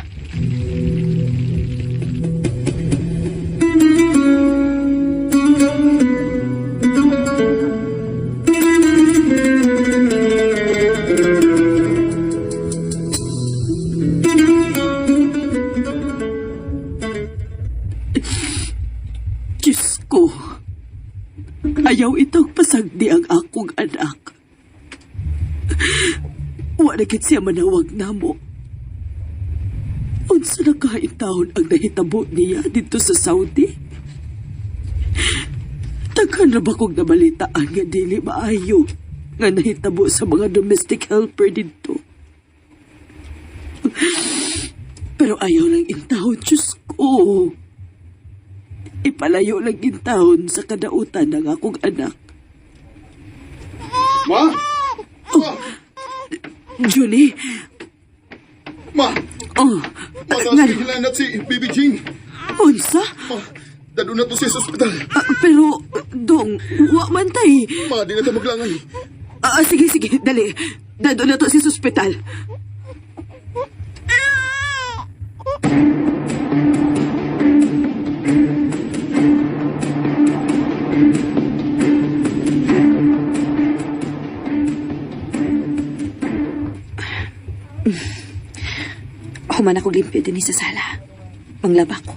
Diyos ko. Ayaw itong pasagdi ang akong anak. Wala gid siya manawag namo. Unsa na kahit taon ang nahitabo niya dito sa Saudi? Daghan na ba kong nabalitaan nga dili maayo nga nahitabo sa mga domestic helper dito? Pero ayaw lang intahon, Diyos ko. Ipalayo lang intahon sa kadautan ng akong anak. Ma! Julie, Ma! oh, nga, Hilanat si Bibi Jean. unsa? Ma, dado na to sa ospital. Pero, dong, wa man tay. Ma, di na ito maglangan. Sige, dali. Dado na to sa ospital. Human ako limpyo din sa sala. Manglaba ko.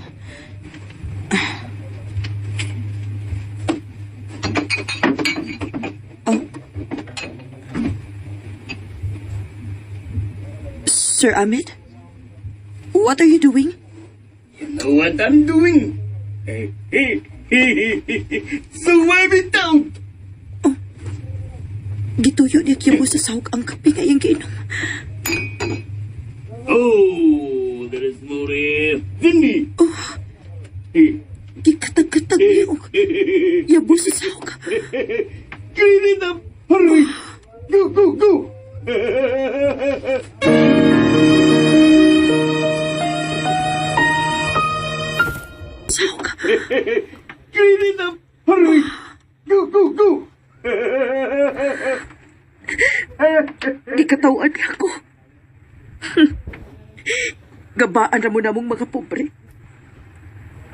Oh. Sir Ahmed? What are you doing? You know what I'm doing? So wipe it down! Gituyo niya kiyo mo sa sahog ang kape kayang giinom. Oh, there is more Cindy! Gikatag-katag niyo. Yabo sa sahog. Clean it up! Hurry! Go! Sahog. Clean it up! Hurry! Go! Gikatawaan niya ako. Gabaan ra mo namong mga pobre.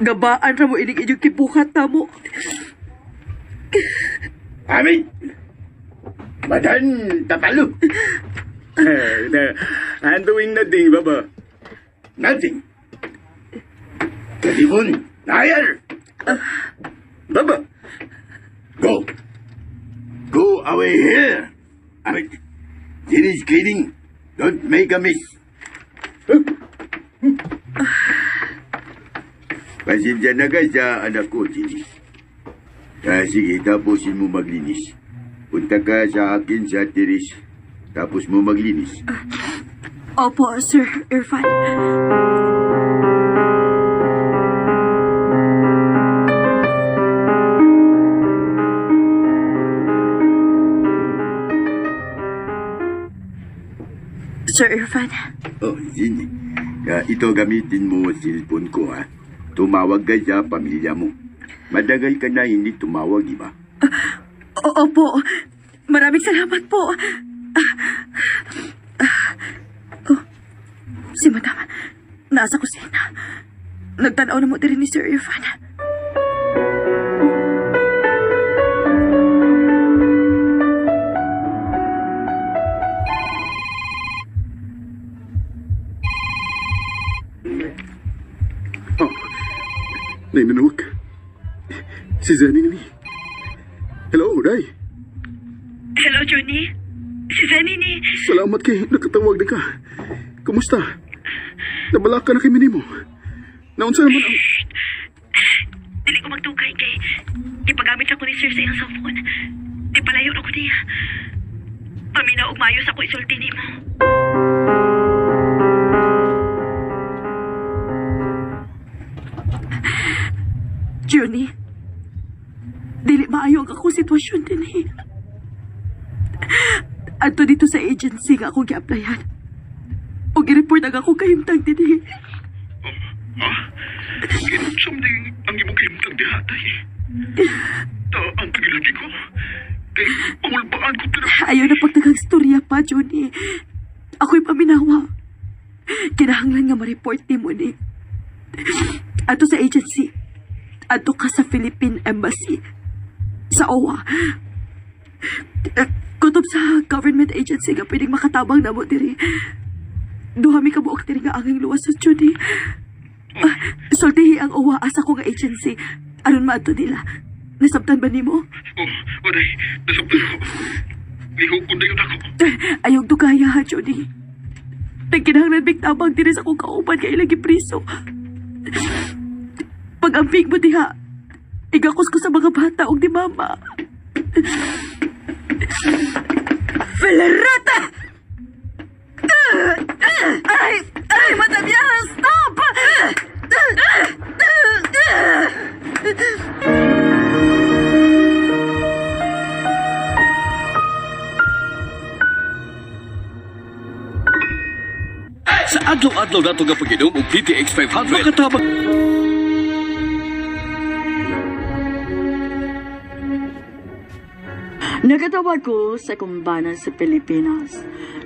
Gabaan ra mo ining inyong kibuhat na mo. Amin! Madan, tatalo! I'm doing nothing, Baba. Nothing. Telefon, liar! Baba! Go! Go away here! Amit, finish cleaning. Don't make a mess. Pasensya na ka sa anak ko, Ginny. Sige, tapusin mo maglinis. Punta ka sa akin sa teres. Tapos mo maglinis. Opo, Sir Irfan. Sir Irfan. Oh, Ginny. Ito gamitin mo ang cellphone ko, ha? Tumawag ka sa pamilya mo. Madagal ka na hindi tumawag, iba? Opo. Maraming salamat po. Si Madam, nasa kusina. Nagtanaw na mo din ni Sir Irfan. Nainanawag. Si Zanny ni. Hello, Day. Hello, Johnny. Si Zenny ni... Salamat kay nakatawag na ka. Kumusta? Nabala ka na kay Minimo. Naunsa naman ang... Dili ko magtukay kay... Ipagamit ako ni Sir sa iyang cellphone. Di palayo ako niya. Paminaw og maayos ako isulti ni mo. Johnny, dili maayo ang akong sitwasyon din eh. Ato dito sa agency nga akong gi-applyan. O gi-report ang akong kahimtang din eh. Something ang imong kahimtang dihatay. Ang pagilagi ko. Kay pangulbaan ko pero... Ayaw na pagtagang storya pa, Johnny. Ako'y paminawa. Kinahanglan nga ma-report ni mo ni. Ato sa agency. Ato ka sa Philippine Embassy. Sa OWA. Kutob sa government agency nga pwedeng makatabang na mo diri. Duhami ka buok diri nga anging luwas sa Johnny. Sultihi ang OWA asa ko nga agency. Aron maato nila. Nasabtan ba nimo? Waday, nasabtan ko. Lihukon na yun ako. Ayaw dugaya ha, Johnny. Nagkinahanglan big tabang diri sa kong kauban kay ilagi priso. Pag-amping mo diha, igakos ko sa mga bata og di mama. Felerata! Ay, Madam Yaha, stop! Sa adlaw-adlaw nato nga pag-inom og PTX 500 makatabang Nagatawag ko sa kumbana sa Pilipinas.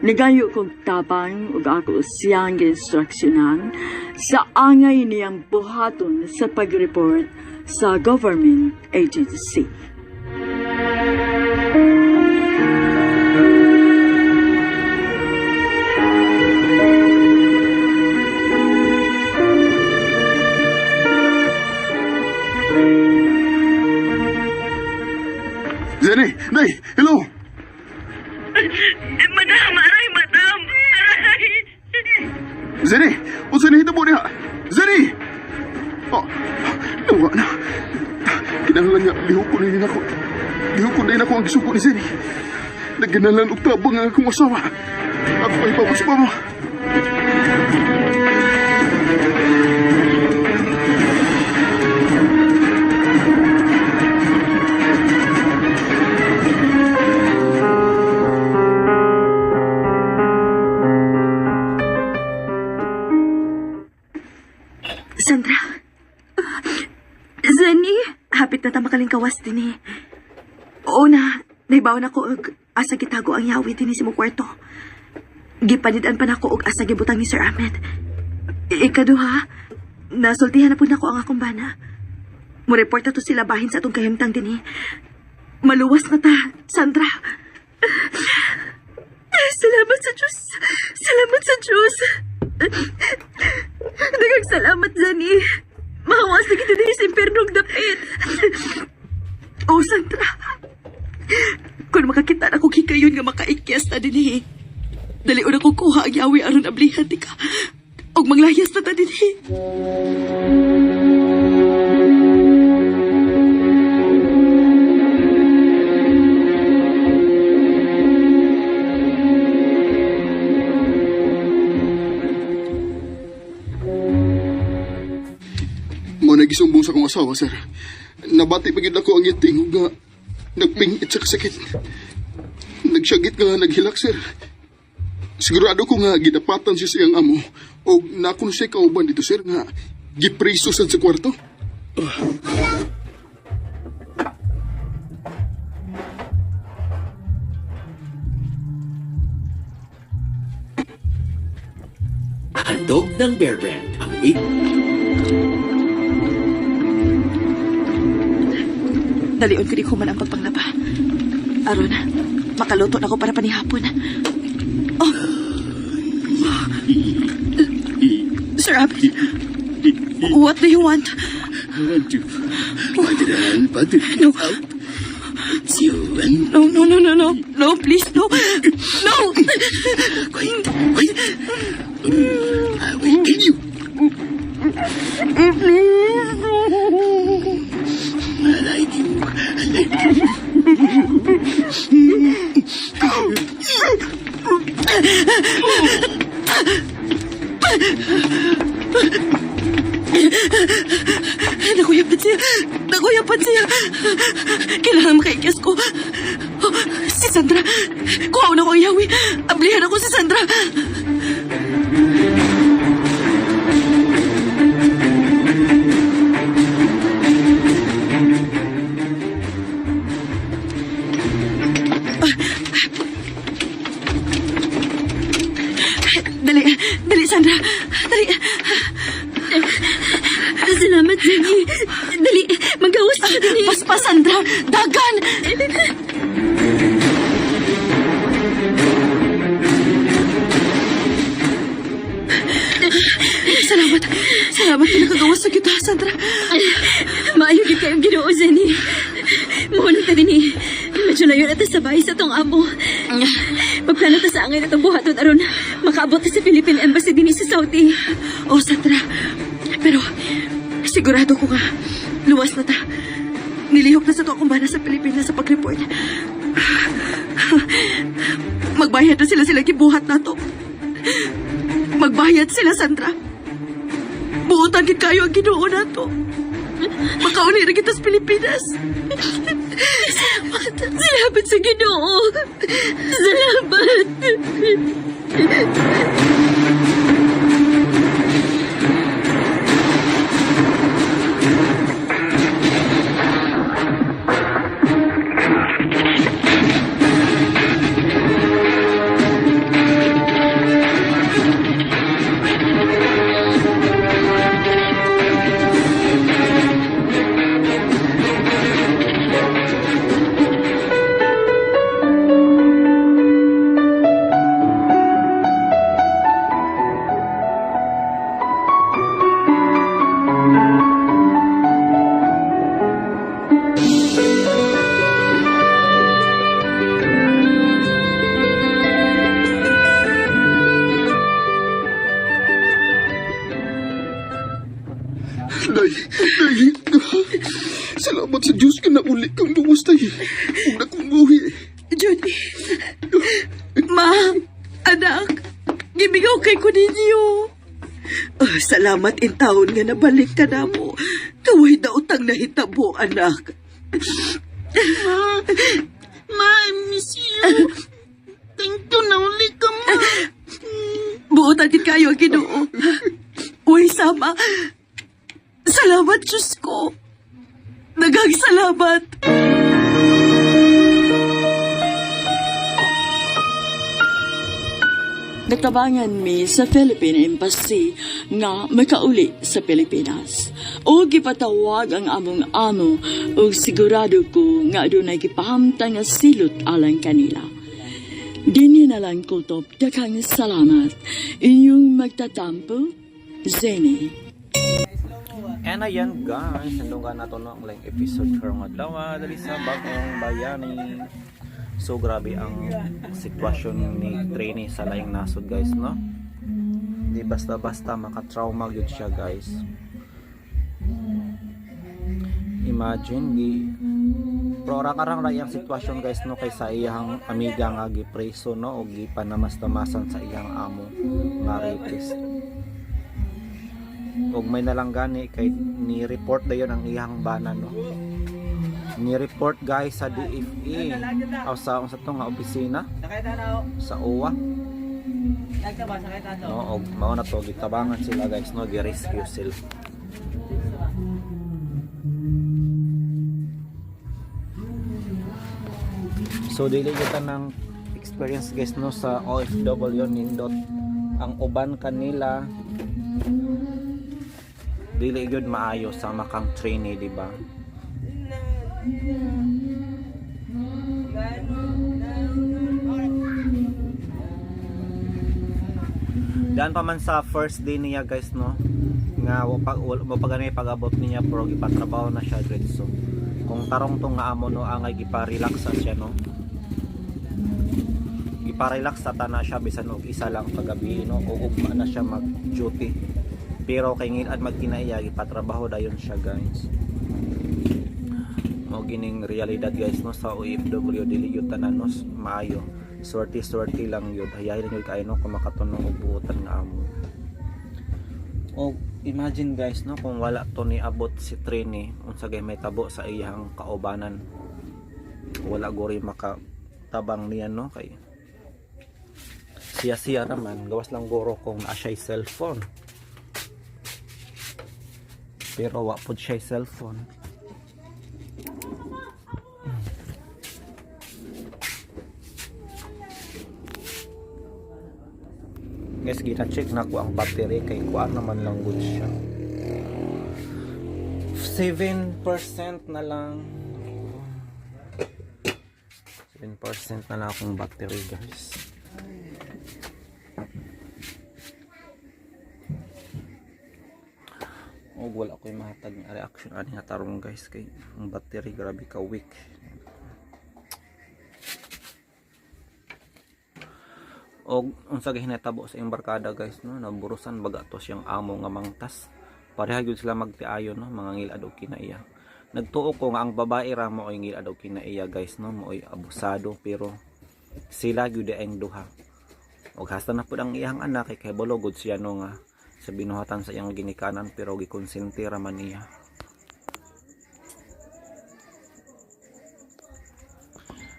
Nagayo kong tabang ug ako siyang instruksyonan sa angay niyang buhaton sa pag-report sa government agency. Jenny! Nay! Hello! Madam! Aray, madam! Aray! Jenny! Unsa ni hitabo niya? Jenny! Oh, nawa na. Kinahanglan nga, lihukon na yun ako. Lihukon na yun ako ang gisuko ni Jenny. Naganalan og tabang ang akong asawa. Ako ay papasok pa mo. Sandra. Zenny, hapit na tamakaling kawas din eh. Oo na, naibawan ako og asa gitago ang yawi din sa mong kwarto. Gipanidan pa nako og asa gibutang ni Sir Ahmed. Ikaduha, nasultihan na po nako ang akong bana. Mo report na to sila bahin sa atong kahimtang din eh. Maluwas na ta, Sandra. Salamat sa Diyos. Salamat sa Diyos. Dagang salamat, Zani. Mahawas na kita din sa impernong dapit. Oh, Sandra. Kung makakita na kong hikayon nga makaikyas na din eh. Dali una kong kuha ang yawi aron ablihan di ka. Og manglayas na ta din eh. Nagisumbong sa kong asawa, sir. Nabati pagid ako ang yating nga nagpingit sa kasakit. Nagsyagit nga naghilak, sir. Sigurado ko nga gidapatan siya siyang amo o nakon siya kauban dito, sir, nga gipriso sa kwarto. Handog ng Bear Brand ang 8 Dalion ko di ko man ang pagpanglaba. Aron, makaluto na ko para panihapon. Oh. Sir Abed, what do you want? Padral, No. Siwan. No. No, please, no. No! I will kill you. Nakuyapan siya. Kailangan makaikas ko. Oh, si Sandra. Kuhaw na ko iyawi. Ablihan ako si Sandra. Dali, Sandra. Dali. Salamat, Jenny. Dali, magawas ka din eh. Paspa, Sandra. Dagan! Salamat pinakagawas sa kita, Sandra. Maayo gid kayong Ginoo, Jenny. Mohon ta din eh. Medyo layo na ta sa bahay sa tong amo. Pagplano ta sa angay na itong buhaton aron makaabot ta sa Philippine Embassy din sa Saudi. Oh, Sandra. Pero, sigurado ko nga, luwas na ta. Nilihok na sa to akong bana sa Pilipinas sa pag-report. Magbayad na sila gibuhat na to. Magbayad sila, Sandra. Buutan gid kayo ang Ginoo na to. Makauli rin kita sa Pilipinas. Salamat sa Ginoo. Salamat. Day. Salamat sa Diyos ka na uli kang luwas, Day. Huwag na kong uwi. Judy. Ma, anak, gibigaw kay ko ninyo. Oh, salamat in taon nga nabalik ka na mo. Kaway na utang na hitabo, anak. Ma, I miss you. Thank you na uli ka, ma. Buotan din kayo ang Ginoo. Uy, sama. Salamat, Diyos ko. Nagang salamat. Nagtabangan mi sa Philippine Embassy nga makauli sa Pilipinas. O gipatawag ang among amo o sigurado ko nga adunay gipahamtang nga silot alang kanila. Dini na lang kutob, daghang salamat. Inyong magtatampo, Zeni. And ayan guys, nandungan nato na ang episode karong adlaw dali sa bagong bayani. So grabe ang sitwasyon ni trainee sa laing nasod guys, no? Di basta-basta makatrauma gyud siya guys. Imagine di pro karang ray ang sitwasyon guys, no, kay sa iyang amiga nga gipreso, no, o gipanamastamasan sa iyang amo nga rapist. Ug may nalang gani kay ni-report dayon ang iyang bana, no. Ni-report guys sa DFE o sa to nga opisina sa OWA. No, og mao na to gitabangan sila guys, no, gi-rescue sila. So dili kita ng experience guys, no, sa OFW nindot ang uban kanila dili gyud maayo sa makang trainee, di ba? Daan pa man sa first day niya guys, no, nga mapagani pag-abot niya pero gipatrabaho na siya diretso. Kung tarong tong nga amo, no, angay gipa-relax siya, no. iparelax ta na siya bisan og isa lang kagabi no o ugma na siya mag duty. Pero kay ngilad magkinaiya gipatrabaho dayon siya guys. Mo gining realidad guys no sa OFW dili yun tanan no maayo. Swerte lang yun. Hayahin yun kayo no kung makatunong og buotan nga amo. O imagine guys no kung wala to ni abot si Trini unsa gay may tabo sa iyang kaubanan. Wala gori makatabang niya no kay siya naman gawas lang goro kung naa siya cellphone. Pero wa pud siya cellphone. Guys, gina-check na ko ang battery kay kuan naman lang good siya. 7% na lang. 7% na lang akong battery guys. O wala ko yung mahatag ng reaction ani nga tarong guys kay ang battery grabe ka weak. Og unsa gahinatabo sa embarkada guys no naburusan baga to siyang amo nga mangtas. Pareha gyud sila magtiayon no mga ngilad og kinaiya. Nagtuo ko nga ang babae ra mo ay ngilad og kinaiya guys no mo ay abusado pero sila gyud ang duha. Og hasta na pud ang iyang anak kay bologod siya no nga sa binuhatan sa iyang ginikanan pero gikonsente ra man niya.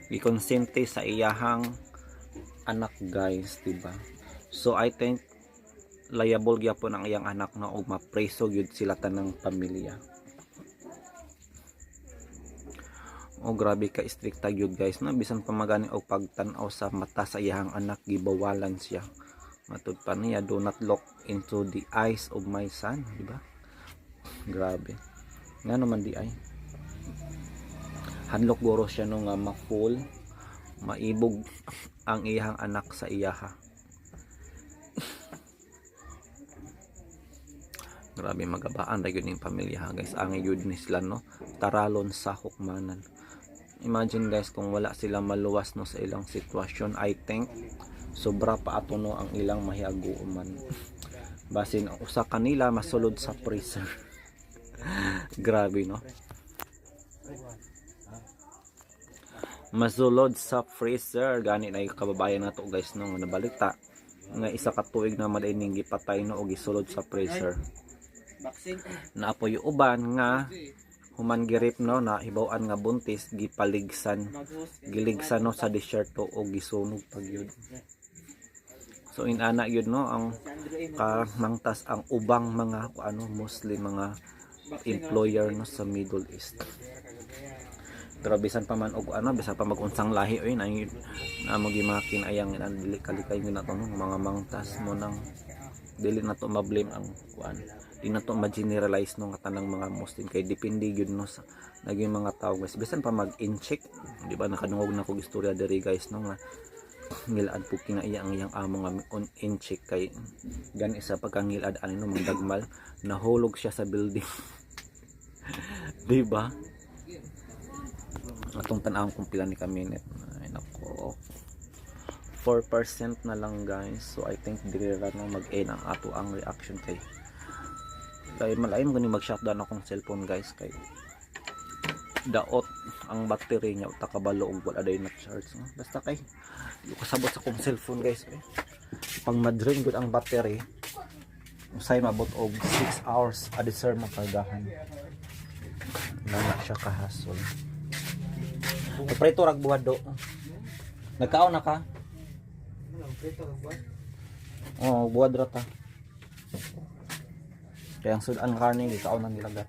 Gikonsente sa iyahang anak guys, diba? So I think liable gyapon ang iyang anak na og mapreso gyud sila tanang pamilya. O grabe ka strikta gyud guys no bisan pa magani og pagtan-aw sa mata sa iyang anak gibawalan siya. Matud pa niya, do not look into the eyes of my son, di ba? Grabe. Nga naman di ay. Hanlok goro siya no nga ma-full, maibog ang iyang anak sa iyaha. Grabe magabaan ra gyud ning pamilya guys. Ang yun ni sila no, taralon sa hukmanan. Imagine guys kung wala sila maluwas no sa ilang sitwasyon, I think sobra pa ato no ang ilang mahiaguman. Basin ang usa kanila masulod sa freezer. Grabe no. Masulod sa freezer gani na kababayan nato guys no nabalita nga isa ka tuig na madining gipatay no og gisulod sa freezer. Naapoy uban nga human girip no na hibaw-an nga buntis giligsan no sa disyerto og gisunog pagyud. So inana yun no ang kamangtas ang ubang mga Muslim mga employer no sa Middle East. Pero bisan pa man og bisan pa magunsang lahi oy na mo gimakin ayang dili kalikay na to no mga mangtas mo nang dili na to ma-blame ang di na to ma-generalize no nga tanang mga Muslim kay depende gyud no sa naging mga tao guys. Bisan pa mag-incheck di ba nakadungog na kog istorya diri guys no nga ngilad po kinaiya ang iyang amo nga in-check kay gan isa pagkangilad ani no magdagmal nahulog siya sa building. Di ba? Atong tan-awon kung pila ni ka minute. Ay nako. 4% na lang guys. So I think dili ra na mag-end ang ato ang reaction kay malayo mo gani mag-shutdown akong cellphone guys kay daot ang battery niya uta kabalo og wala day na charge no? Basta kay yung kasabot sa kong cellphone guys pang ma-drain gud ang battery usay mabot og 6 hours adisar makargahan na siya kahasol. Preto rag buhat do nagkaon na ka buhat ra ta kaya ang sudan karne gikaon na nilagat.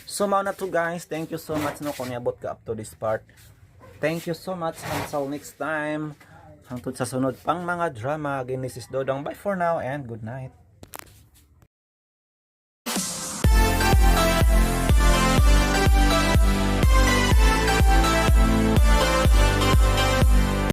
So mao na to guys, thank you so much no kung niabot ka up to this part. Thank you so much until next time. Hangtod sa sunod pang mga drama. Again, this is Dodong. Bye for now and good night.